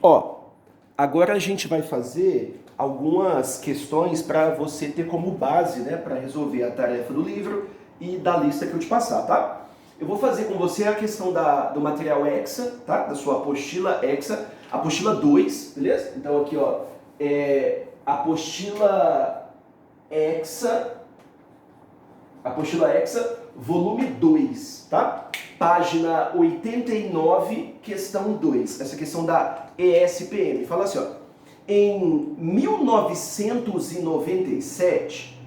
Ó, agora a gente vai fazer algumas questões para você ter como base, né, para resolver a tarefa do livro e da lista que eu te passar, tá? Eu vou fazer com você a questão do material Hexa, tá? Da sua apostila Hexa, apostila 2, beleza? Então aqui, ó, apostila Hexa, volume 2, tá? Página 89, questão 2. Essa questão da ESPM. Fala assim, ó. Em 1997,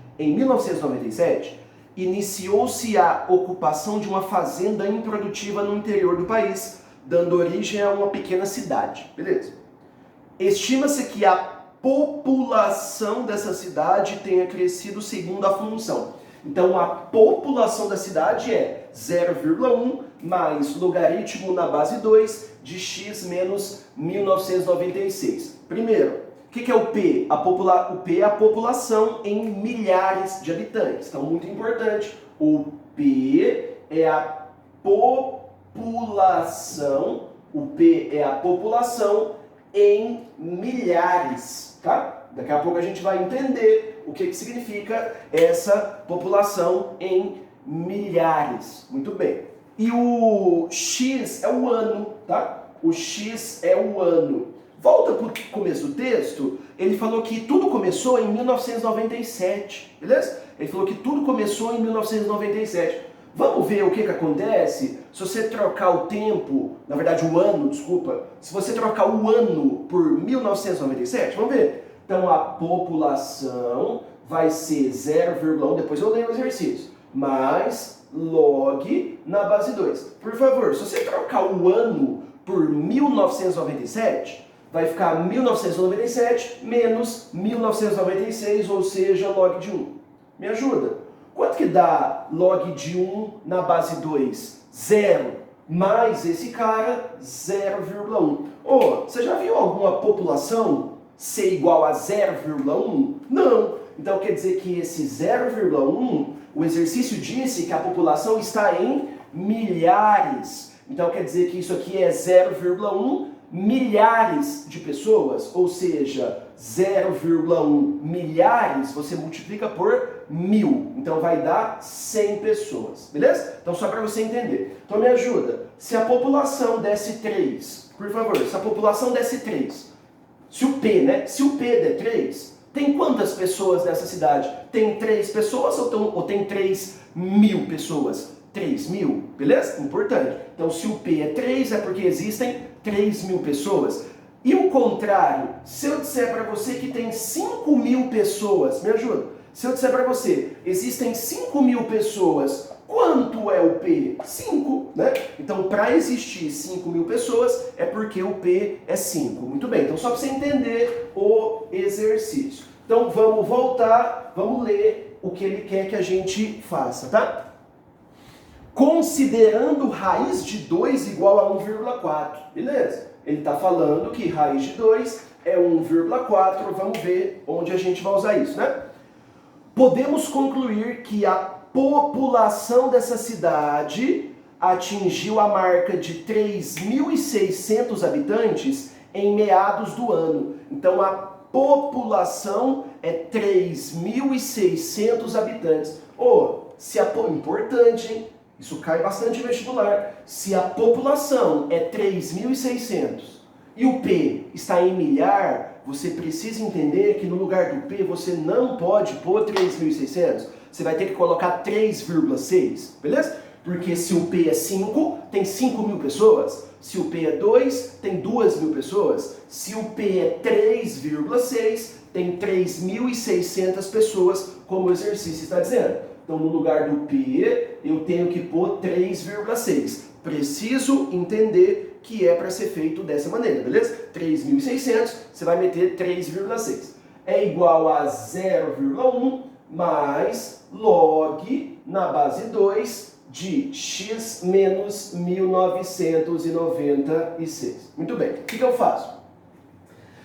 iniciou-se a ocupação de uma fazenda improdutiva no interior do país, dando origem a uma pequena cidade. Beleza? Estima-se que a população dessa cidade tenha crescido segundo a função. Então, a população da cidade é 0,1 mais logaritmo na base 2 de x menos 1996. Primeiro, o que é o P? O P é a população em milhares de habitantes. Então, muito importante, o P é a população, em milhares, tá? Daqui a pouco a gente vai entender o que significa essa população em milhares. Muito bem. E o X é o ano, tá? O X é o ano. Volta para o começo do texto, ele falou que tudo começou em 1997, beleza? Ele falou que tudo começou em 1997. Vamos ver o que acontece se você trocar o tempo, na verdade o ano, desculpa, se você trocar o ano por 1997, vamos ver. Então a população vai ser 0,1, depois eu leio o exercício, mais log na base 2. Por favor, se você trocar o ano por 1997, vai ficar 1997 menos 1996, ou seja, log de 1. Me ajuda? Quanto que dá log de 1 na base 2? 0. Mais esse cara, 0,1. Você já viu alguma população ser igual a 0,1? Não. Então quer dizer que esse 0,1, o exercício disse que a população está em milhares. Então quer dizer que isso aqui é 0,1 milhares de pessoas, ou seja, 0,1 milhares você multiplica por 1000, então vai dar 100 pessoas, beleza? Então só para você entender. Então me ajuda, se a população desse 3, por favor, se a população desse 3, se o P, né? Se o P der 3, tem quantas pessoas nessa cidade? Tem 3 pessoas ou tem 3.000 pessoas? 3.000, beleza? Importante. Então se o P é 3 é porque existem 3.000 pessoas. E o contrário, se eu disser para você que tem 5.000 pessoas, me ajuda? Se eu disser para você, existem 5.000 pessoas, quanto é o P? 5, né? Então, para existir 5.000 pessoas, é porque o P é 5. Muito bem, então só para você entender o exercício. Então, vamos voltar, vamos ler o que ele quer que a gente faça, tá? Considerando raiz de 2 igual a 1,4. Beleza? Ele está falando que raiz de 2 é 1,4. Vamos ver onde a gente vai usar isso, né? Podemos concluir que a população dessa cidade atingiu a marca de 3.600 habitantes em meados do ano. Então, a população é 3.600 habitantes. Importante, hein? Isso cai bastante em vestibular. Se a população é 3.600 e o P está em milhar, você precisa entender que no lugar do P você não pode pôr 3.600. Você vai ter que colocar 3,6, beleza? Porque se o P é 5, tem 5.000 pessoas. Se o P é 2, tem 2.000 pessoas. Se o P é 3,6, tem 3.600 pessoas, como o exercício está dizendo. Então, no lugar do P, eu tenho que pôr 3,6. Preciso entender que é para ser feito dessa maneira, beleza? 3.600, você vai meter 3,6. É igual a 0,1 mais log na base 2 de x menos 1996. Muito bem, o que eu faço?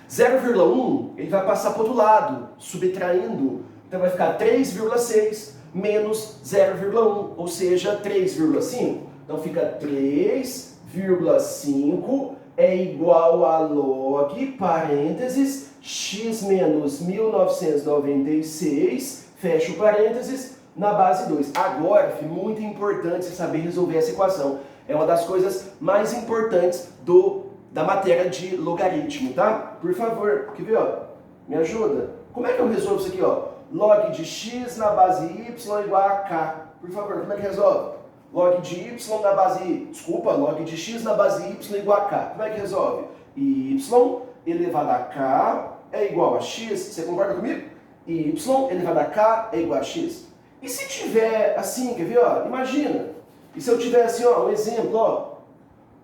0,1, ele vai passar para o outro lado, subtraindo. Então, vai ficar 3,6 menos 0,1, ou seja, 3,5. Então fica 3,5 é igual a log, parênteses, x menos 1996, fecha o parênteses, na base 2. Agora, filho, muito importante você saber resolver essa equação. É uma das coisas mais importantes da matéria de logaritmo, tá? Por favor, quer ver, ó? Me ajuda? Como é que eu resolvo isso aqui, ó? Log de x na base y igual a k. Por favor, como é que resolve? Log de y na base... Desculpa, log de x na base y igual a k. Como é que resolve? Y elevado a k é igual a x. Você concorda comigo? Y elevado a k é igual a x. E se tiver assim, quer ver, ó? Imagina. E se eu tiver assim, ó, um exemplo, ó.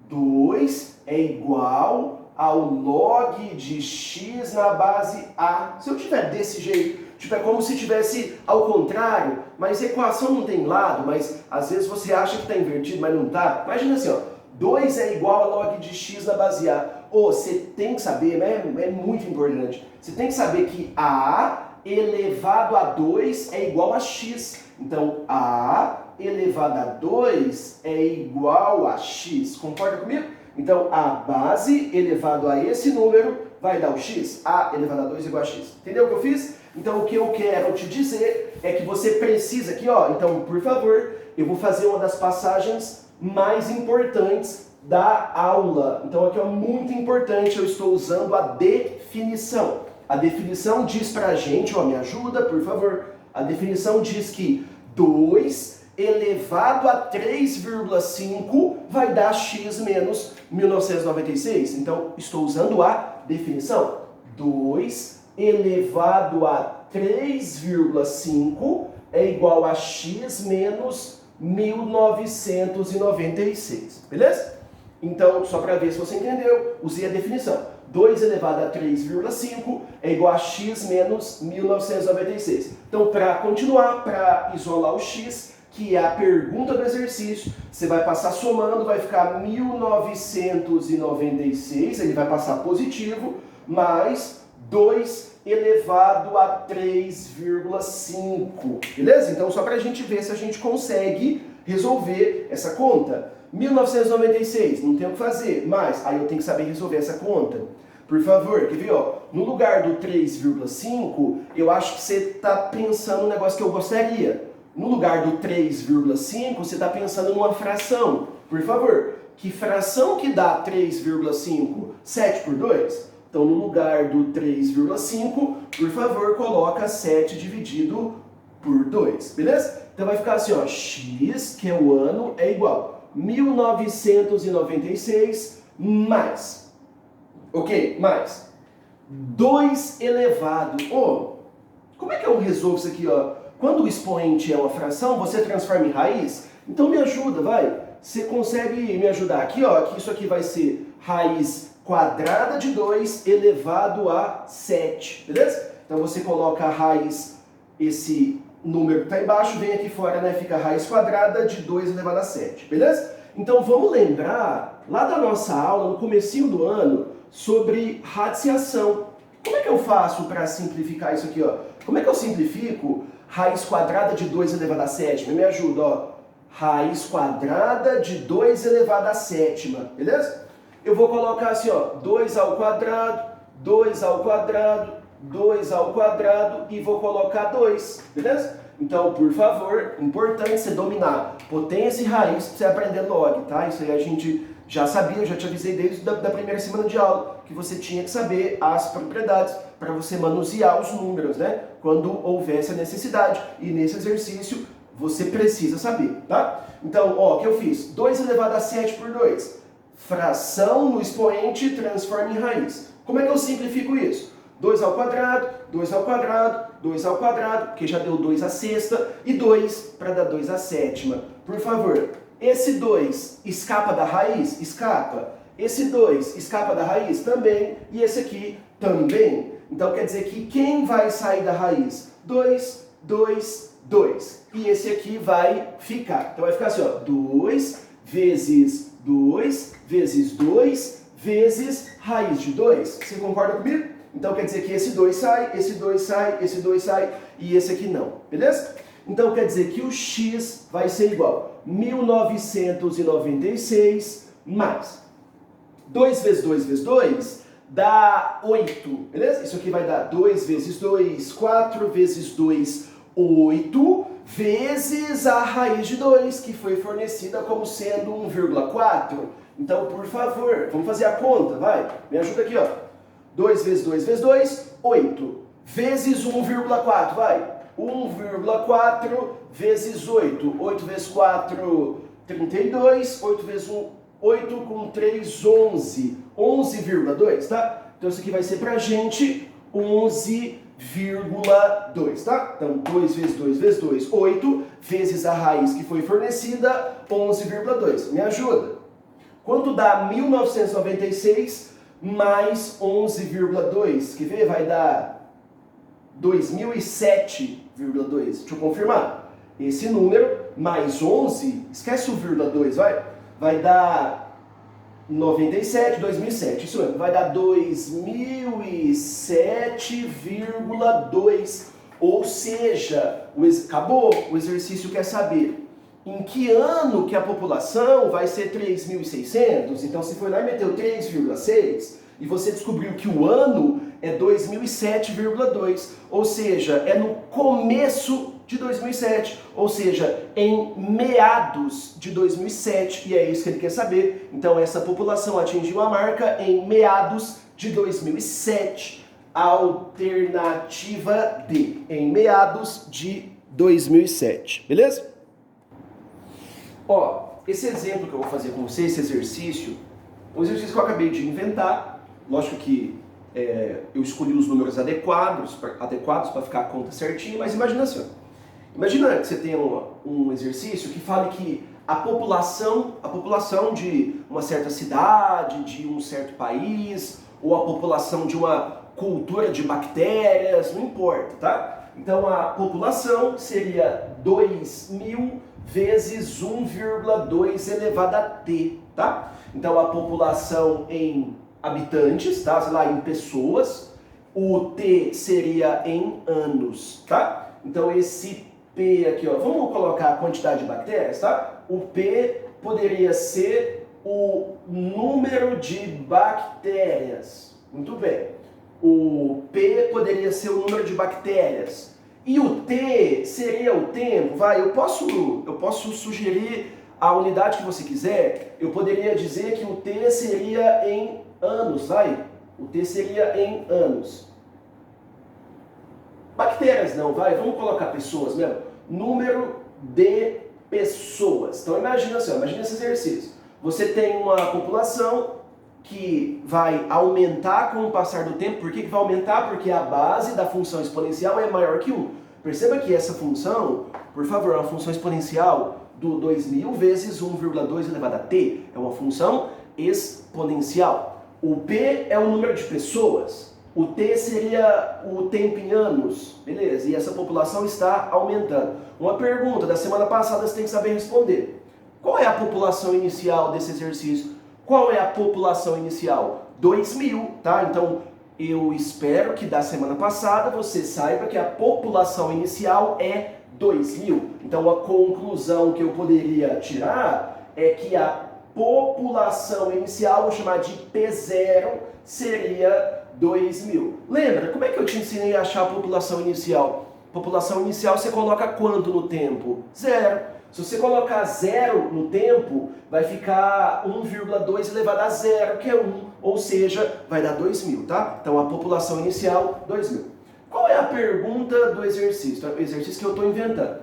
2 é igual ao log de x na base a. Se eu tiver desse jeito, tipo, é como se tivesse ao contrário, mas a equação não tem lado, mas às vezes você acha que está invertido, mas não está. Imagina assim, ó, 2 é igual a log de x na base a. Ou você tem que saber, é muito importante, você tem que saber que a elevado a 2 é igual a x. Então, a elevado a 2 é igual a x. Concorda comigo? Então, a base elevado a esse número vai dar o x. A elevado a 2 é igual a x. Entendeu o que eu fiz? Então, o que eu quero te dizer é que você precisa aqui, ó. Então, por favor, eu vou fazer uma das passagens mais importantes da aula. Então, aqui é muito importante, eu estou usando a definição. A definição diz pra gente, ó, me ajuda, por favor. A definição diz que 2 elevado a 3,5 vai dar x menos 1996. Então, estou usando a definição. 2 elevado a 3,5 é igual a x menos 1996. Beleza? Então, só para ver se você entendeu, usei a definição. 2 elevado a 3,5 é igual a x menos 1996. Então, para continuar, para isolar o x, que é a pergunta do exercício, você vai passar somando, vai ficar 1996, ele vai passar positivo, mais 2 elevado a 3,5. Beleza? Então, só para a gente ver se a gente consegue resolver essa conta. 1996, não tem o que fazer, mas aí eu tenho que saber resolver essa conta. Por favor, quer ver, ó? No lugar do 3,5, eu acho que você está pensando no negócio que eu gostaria. No lugar do 3,5, você está pensando numa fração. Por favor, que fração que dá 3,5? 7 por 2? Então, no lugar do 3,5, por favor, coloca 7 dividido por 2, beleza? Então vai ficar assim, ó, x, que é o ano, é igual 1996 mais, ok, mais 2 elevado, como é que eu resolvo isso aqui, ó? Quando o expoente é uma fração, você transforma em raiz? Então me ajuda, vai. Você consegue me ajudar aqui, ó, que isso aqui vai ser raiz quadrada de 2 elevado a 7, beleza? Então você coloca a raiz, esse número que está embaixo, vem aqui fora, né? Fica a raiz quadrada de 2 elevado a 7, beleza? Então vamos lembrar, lá da nossa aula, no comecinho do ano, sobre radiciação. Como é que eu faço para simplificar isso aqui, ó? Como é que eu simplifico raiz quadrada de 2 elevado a 7? Me ajuda, ó. Raiz quadrada de 2 elevado a 7, beleza? Eu vou colocar assim, ó, 2 ao quadrado, 2 ao quadrado, 2 ao quadrado e vou colocar 2, beleza? Então, por favor, importante você dominar potência e raiz para você aprender log, tá? Isso aí a gente já sabia, eu já te avisei desde da primeira semana de aula que você tinha que saber as propriedades para você manusear os números, né? Quando houvesse a necessidade. E nesse exercício você precisa saber, tá? Então, ó, o que eu fiz? 2 elevado a 7 por 2. Fração no expoente transforma em raiz. Como é que eu simplifico isso? 2 ao quadrado, 2 ao quadrado, 2 ao quadrado, porque já deu 2 à sexta, e 2 para dar 2 à sétima. Por favor, esse 2 escapa da raiz? Escapa. Esse 2 escapa da raiz? Também. E esse aqui também. Então quer dizer que quem vai sair da raiz? 2, 2, 2. E esse aqui vai ficar. Então vai ficar assim, ó, 2 vezes 2 vezes 2 vezes raiz de 2. Você concorda comigo? Então quer dizer que esse 2 sai, esse 2 sai, esse 2 sai e esse aqui não, beleza? Então quer dizer que o x vai ser igual a 1996 mais 2 vezes 2 vezes 2 dá 8, beleza? Isso aqui vai dar 2 vezes 2, 4 vezes 2, 8, vezes a raiz de 2, que foi fornecida como sendo 1,4. Então, por favor, vamos fazer a conta, vai? Me ajuda aqui, ó. 2 vezes 2 vezes 2, 8. Vezes 1,4, vai. 1,4 vezes 8. 8 vezes 4, 32. 8 vezes 1, 8 com 3, 11. 11,2, tá? Então isso aqui vai ser pra gente 11,2, tá? Então 2 vezes 2 vezes 2, 8, vezes a raiz que foi fornecida, 11,2. Me ajuda. Quanto dá 1996 mais 11,2? Quer ver? Vai dar 2007,2. Deixa eu confirmar. Esse número mais 11, esquece o vírgula 2, vai dar 97, 2007, isso mesmo, vai dar 2007,2, ou seja, acabou, o exercício quer saber em que ano que a população vai ser 3.600, então você foi lá e meteu 3,6, e você descobriu que o ano é 2007,2, ou seja, é no começo de 2007, ou seja, em meados de 2007, e é isso que ele quer saber. Então essa população atingiu a marca em meados de 2007. Alternativa D, em meados de 2007, beleza? Ó, esse exemplo que eu vou fazer com você, esse exercício, é um exercício que eu acabei de inventar. Lógico que eu escolhi os números adequados para ficar a conta certinha, mas imagina assim, ó. Imagina que você tenha um exercício que fale que a população de uma certa cidade, de um certo país, ou a população de uma cultura de bactérias, não importa, tá? Então a população seria 2.000 vezes 1,2 elevado a t, tá? Então a população em habitantes, tá? Sei lá, em pessoas, o t seria em anos, tá? Então esse P aqui, ó, vamos colocar a quantidade de bactérias, tá? O P poderia ser o número de bactérias. Muito bem. O P poderia ser o número de bactérias. E o T seria o tempo. Vai, eu posso sugerir a unidade que você quiser. Eu poderia dizer que o T seria em anos, vai? O T seria em anos. Bactérias não, vai, vamos colocar pessoas mesmo. Número de pessoas. Então imagina assim, imagina esse exercício. Você tem uma população que vai aumentar com o passar do tempo. Por que vai aumentar? Porque a base da função exponencial é maior que 1. Perceba que essa função, por favor, é uma função exponencial do 2.000 vezes 1,2 elevado a t. É uma função exponencial. O P é o número de pessoas. O T seria o tempo em anos, beleza, e essa população está aumentando. Uma pergunta da semana passada você tem que saber responder. Qual é a população inicial desse exercício? Qual é a população inicial? 2.000, tá? Então, eu espero que da semana passada você saiba que a população inicial é 2.000. Então, a conclusão que eu poderia tirar é que a população inicial, vou chamar de P0, seria 2.000. Lembra, como é que eu te ensinei a achar a população inicial? População inicial você coloca quanto no tempo? 0. Se você colocar 0 no tempo, vai ficar 1,2 elevado a 0, que é 1. Ou seja, vai dar 2.000, tá? Então a população inicial, 2.000. Qual é a pergunta do exercício? O exercício que eu estou inventando.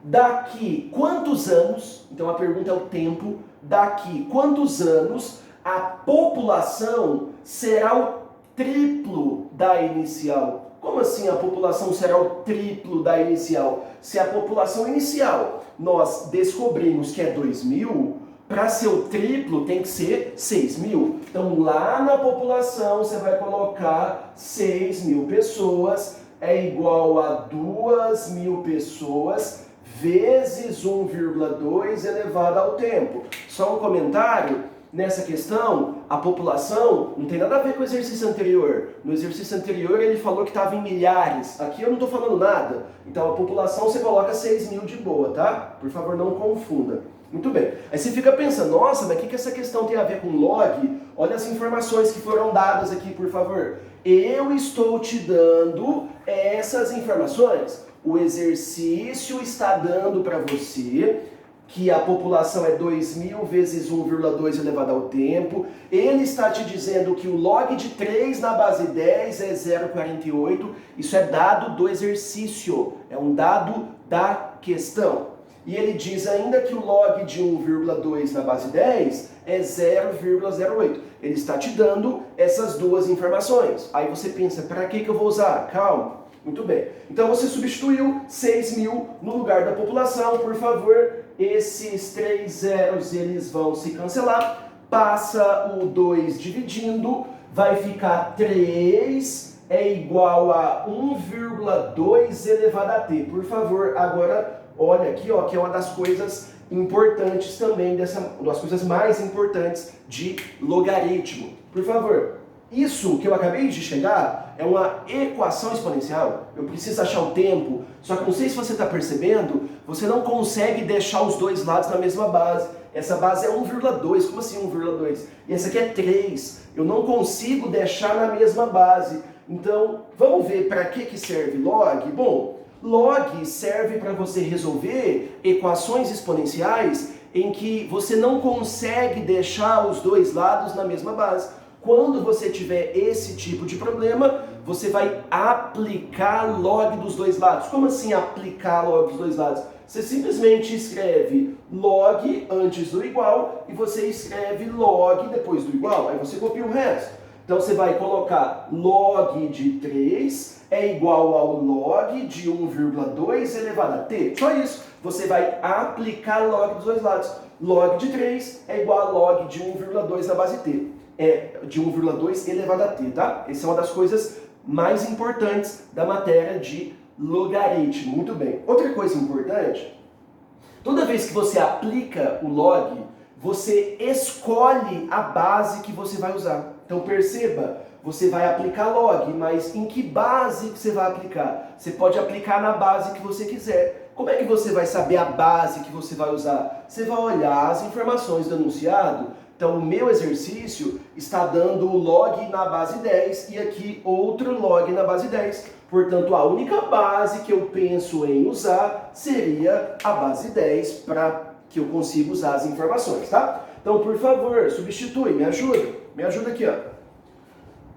Daqui quantos anos, então a pergunta é o tempo, daqui quantos anos a população será o triplo da inicial? Como assim a população será o triplo da inicial? Se a população inicial nós descobrimos que é 2.000, para ser o triplo tem que ser 6.000. Então lá na população você vai colocar 6.000 pessoas é igual a 2.000 pessoas vezes 1,2 elevado ao tempo. Só um comentário. Nessa questão, a população não tem nada a ver com o exercício anterior. No exercício anterior ele falou que estava em milhares. Aqui eu não estou falando nada. Então a população você coloca 6.000 de boa, tá? Por favor, não confunda. Muito bem. Aí você fica pensando, nossa, mas o que essa questão tem a ver com log Olha as informações que foram dadas aqui, por favor. Eu estou te dando essas informações. O exercício está dando para você que a população é 2.000 vezes 1,2 elevado ao tempo. Ele está te dizendo que o log de 3 na base 10 é 0,48. Isso é dado do exercício, é um dado da questão. E ele diz ainda que o log de 1,2 na base 10 é 0,08. Ele está te dando essas duas informações. Aí você pensa, para que eu vou usar? Calma. Muito bem. Então você substituiu 6.000 no lugar da população, por favor. Esses 3 zeros eles vão se cancelar. Passa o 2 dividindo, vai ficar 3 é igual a 1,2 elevado a t. Por favor, agora olha aqui, ó, que é uma das coisas importantes também, das coisas mais importantes de logaritmo. Por favor, isso que eu acabei de chegar é uma equação exponencial. Eu preciso achar o tempo, só que não sei se você está percebendo, você não consegue deixar os dois lados na mesma base. Essa base é 1,2, como assim 1,2? E essa aqui é 3. Eu não consigo deixar na mesma base. Então, vamos ver para que serve log? Bom, log serve para você resolver equações exponenciais em que você não consegue deixar os dois lados na mesma base. Quando você tiver esse tipo de problema, você vai aplicar log dos dois lados. Como assim aplicar log dos dois lados? Você simplesmente escreve log antes do igual e você escreve log depois do igual. Aí você copia o resto. Então você vai colocar log de 3 é igual ao log de 1,2 elevado a t. Só isso. Você vai aplicar log dos dois lados. Log de 3 é igual a log de 1,2 na base t. É de 1,2 elevado a t, tá? Essa é uma das coisas mais importantes da matéria de logaritmo. Muito bem. Outra coisa importante, toda vez que você aplica o log, você escolhe a base que você vai usar. Então perceba, você vai aplicar log, mas em que base você vai aplicar? Você pode aplicar na base que você quiser. Como é que você vai saber a base que você vai usar? Você vai olhar as informações do enunciado. Então o meu exercício está dando o log na base 10 e aqui outro log na base 10. Portanto, a única base que eu penso em usar seria a base 10 para que eu consiga usar as informações, tá? Então, por favor, substitui, me ajuda. Me ajuda aqui, ó.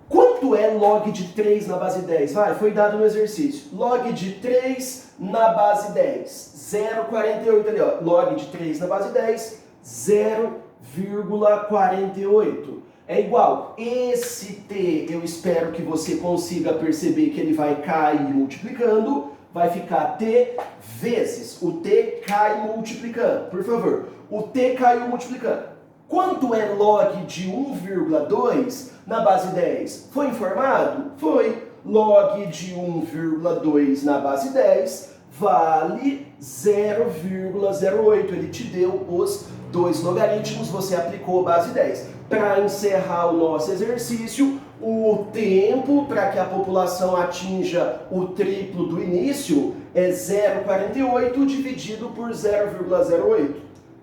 Quanto é log de 3 na base 10? Vai, foi dado no exercício. Log de 3 na base 10. 0,48 ali, ó. Log de 3 na base 10, 0,48. É igual. Esse t, eu espero que você consiga perceber que ele vai cair multiplicando. Vai ficar t vezes. O t cai multiplicando. Por favor, o t caiu multiplicando. Quanto é log de 1,2 na base 10? Foi informado? Foi. Log de 1,2 na base 10 vale 0,08. Ele te deu os dois logaritmos, você aplicou a base 10. Para encerrar o nosso exercício, o tempo para que a população atinja o triplo do início é 0,48 dividido por 0,08.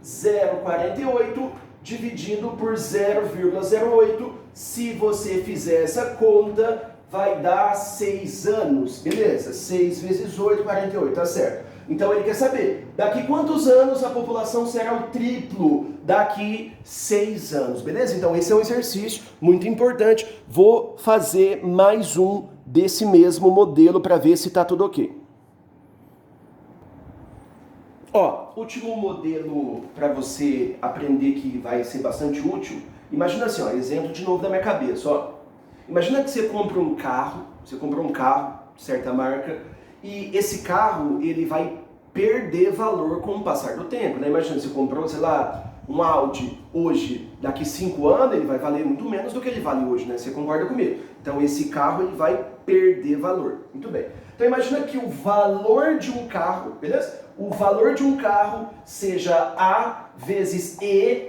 0,48 dividido por 0,08. Se você fizer essa conta, vai dar 6 anos, beleza? 6 vezes 8, 48, tá certo. Então ele quer saber, daqui quantos anos a população será o triplo? Daqui 6 anos, beleza? Então esse é um exercício muito importante. Vou fazer mais um desse mesmo modelo para ver se está tudo ok. Ó, último modelo para você aprender que vai ser bastante útil. Imagina assim, ó, exemplo de novo da minha cabeça, ó. Imagina que você comprou um carro, certa marca, e esse carro, ele vai perder valor com o passar do tempo, né? Imagina, você comprou, sei lá, um Audi hoje, daqui 5 anos, ele vai valer muito menos do que ele vale hoje, né? Você concorda comigo? Então esse carro, ele vai perder valor. Muito bem. Então imagina que o valor de um carro, beleza? O valor de um carro seja A vezes E.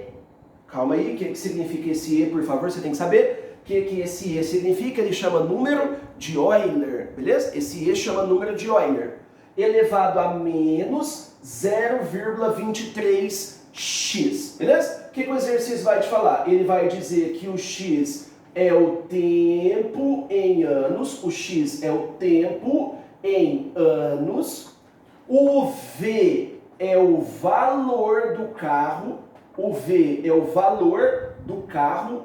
Calma aí, o que significa esse E, por favor? Você tem que saber. O que esse E significa? Ele chama número de Euler, beleza? Esse E chama número de Euler. Elevado a menos 0,23x, beleza? que o exercício vai te falar? Ele vai dizer que o x é o tempo em anos, o x é o tempo em anos, o v é o valor do carro, o v é o valor do carro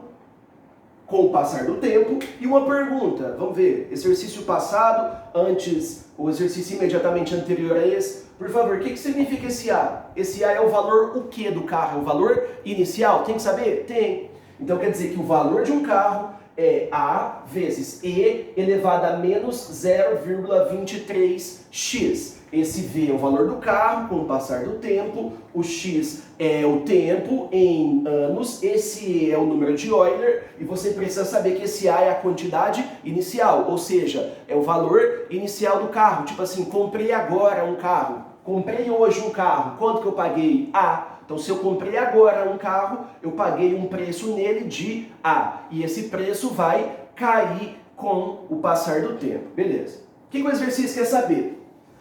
com o passar do tempo. E uma pergunta, vamos ver, exercício passado, antes, o exercício imediatamente anterior a esse. Por favor, o que significa esse A? Esse A é o valor o que do carro? É o valor inicial? Tem que saber? Tem. Então quer dizer que o valor de um carro é A vezes E elevado a menos 0,23x. Esse V é o valor do carro com o passar do tempo, o X é o tempo em anos, esse E é o número de Euler, e você precisa saber que esse A é a quantidade inicial, ou seja, é o valor inicial do carro. Tipo assim, comprei agora um carro, comprei hoje um carro, quanto que eu paguei? A. Então, se eu comprei agora um carro, eu paguei um preço nele de A. E esse preço vai cair com o passar do tempo. Beleza. O que o exercício quer saber?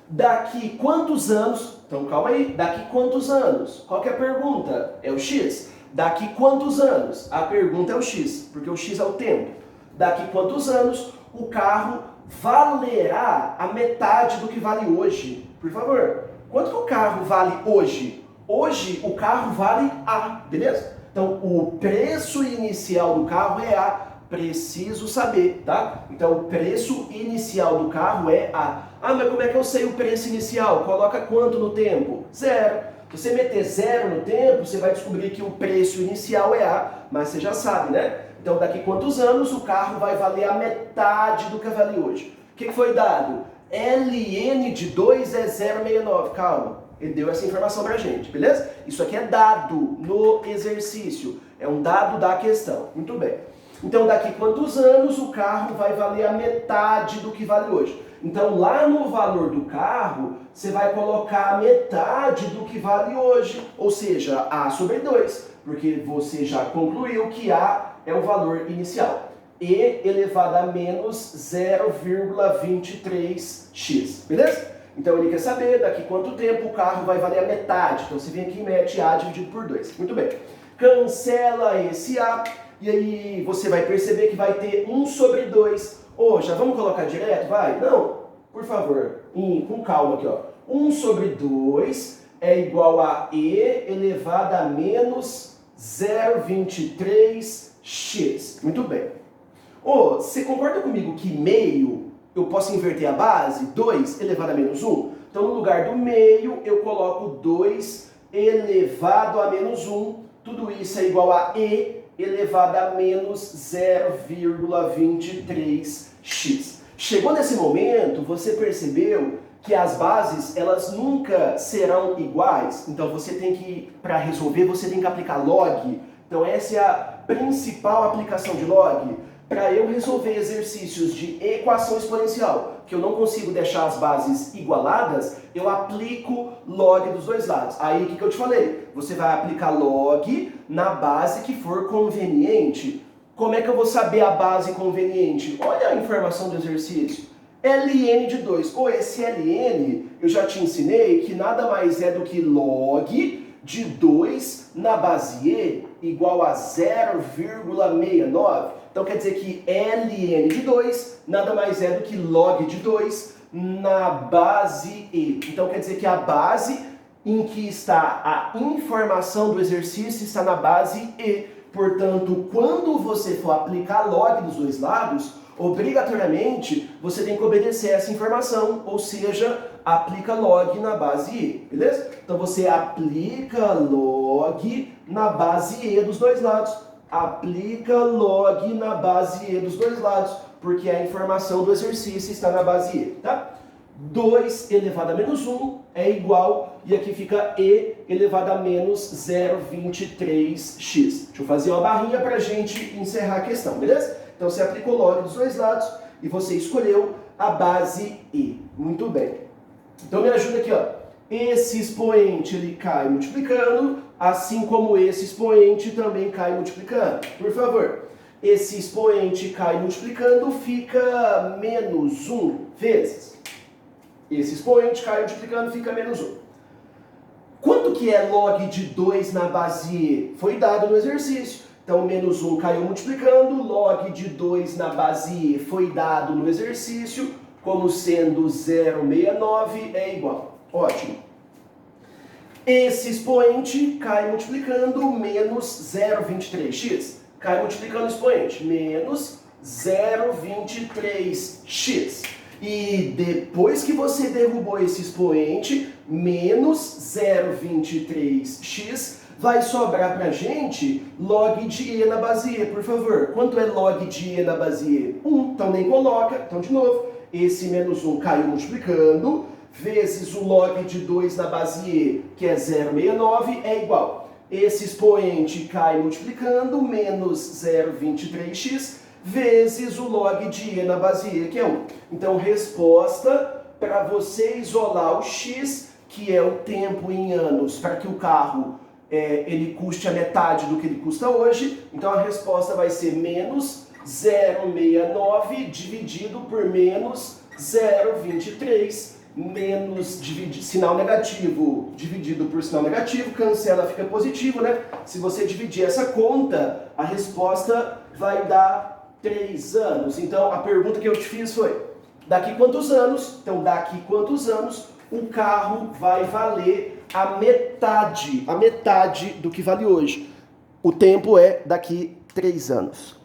Daqui quantos anos... Então, calma aí. Daqui quantos anos? Qual que é a pergunta? É o X. Daqui quantos anos? A pergunta é o X, porque o X é o tempo. Daqui quantos anos o carro valerá a metade do que vale hoje? Por favor. Quanto que o carro vale hoje? Hoje o carro vale A, beleza? Então o preço inicial do carro é A, preciso saber, tá? Então o preço inicial do carro é A. Ah, mas como é que eu sei o preço inicial? Coloca quanto no tempo? 0. Se você meter 0 no tempo, você vai descobrir que o preço inicial é A, mas você já sabe, né? Então daqui quantos anos o carro vai valer a metade do que vale hoje? O que foi dado? Ln de 2 é 0,69, calma. Ele deu essa informação pra gente, beleza? Isso aqui é dado no exercício, é um dado da questão. Muito bem. Então, daqui quantos anos o carro vai valer a metade do que vale hoje? Então, lá no valor do carro, você vai colocar a metade do que vale hoje, ou seja, A sobre 2, porque você já concluiu que A é o valor inicial. E elevado a menos 0,23x, beleza? Então ele quer saber daqui quanto tempo o carro vai valer a metade. Então você vem aqui e mete A dividido por 2. Muito bem. Cancela esse A e aí você vai perceber que vai ter 1 sobre 2. Ô, já vamos colocar direto? Vai? Não, por favor, com calma aqui, ó. 1 sobre 2 é igual a E elevado a menos 0,23x. Muito bem. Ô, você concorda comigo que meio eu posso inverter a base? 2 elevado a menos 1. Então, no lugar do meio, eu coloco 2 elevado a menos 1. Tudo isso é igual a E elevado a menos 0,23x. Chegou nesse momento, você percebeu que as bases, elas nunca serão iguais. Então, você tem que, para resolver, você tem que aplicar log. Então, essa é a principal aplicação de log. Para eu resolver exercícios de equação exponencial, que eu não consigo deixar as bases igualadas, eu aplico log dos dois lados. Aí o que eu te falei? Você vai aplicar log na base que for conveniente. Como é que eu vou saber a base conveniente? Olha a informação do exercício. Ln de 2. Ou esse Ln, eu já te ensinei que nada mais é do que log de 2 na base E igual a 0,69. Então quer dizer que Ln de 2 nada mais é do que log de 2 na base E. Então quer dizer que a base em que está a informação do exercício está na base E. Portanto, quando você for aplicar log dos dois lados, obrigatoriamente você tem que obedecer essa informação, ou seja, aplica log na base E, beleza? Então você aplica log na base E dos dois lados. Aplica log na base E dos dois lados, porque a informação do exercício está na base E, tá? 2 elevado a menos 1 é igual, e aqui fica E elevado a menos 0,23x. Deixa eu fazer uma barrinha para a gente encerrar a questão, beleza? Então você aplicou log dos dois lados e você escolheu a base E. Muito bem. Então me ajuda aqui, ó. Esse expoente ele cai multiplicando, assim como esse expoente também cai multiplicando. Por favor, esse expoente cai multiplicando, fica menos 1 vezes. Esse expoente cai multiplicando, fica menos 1. Quanto que é log de 2 na base E? Foi dado no exercício. Então, menos 1 caiu multiplicando, log de 2 na base E foi dado no exercício, como sendo 0,69 é igual. Ótimo. Esse expoente cai multiplicando, menos 0,23x. Cai multiplicando o expoente, menos 0,23x. E depois que você derrubou esse expoente, menos 0,23x, vai sobrar pra gente log de E na base E, por favor. Quanto é log de E na base E? 1, então nem coloca. Então, de novo, esse menos 1 caiu multiplicando, vezes o log de 2 na base E, que é 0,69, é igual. Esse expoente cai multiplicando, menos 0,23x, vezes o log de E na base E, que é 1. Então, resposta para você isolar o x, que é o tempo em anos, para que o carro ele custe a metade do que ele custa hoje. Então, a resposta vai ser menos 0,69 dividido por menos 0,23, menos sinal negativo dividido por sinal negativo, cancela, fica positivo, né? Se você dividir essa conta, a resposta vai dar 3 anos. Então, a pergunta que eu te fiz foi, daqui quantos anos? Então, daqui quantos anos o carro vai valer a metade do que vale hoje? O tempo é daqui 3 anos.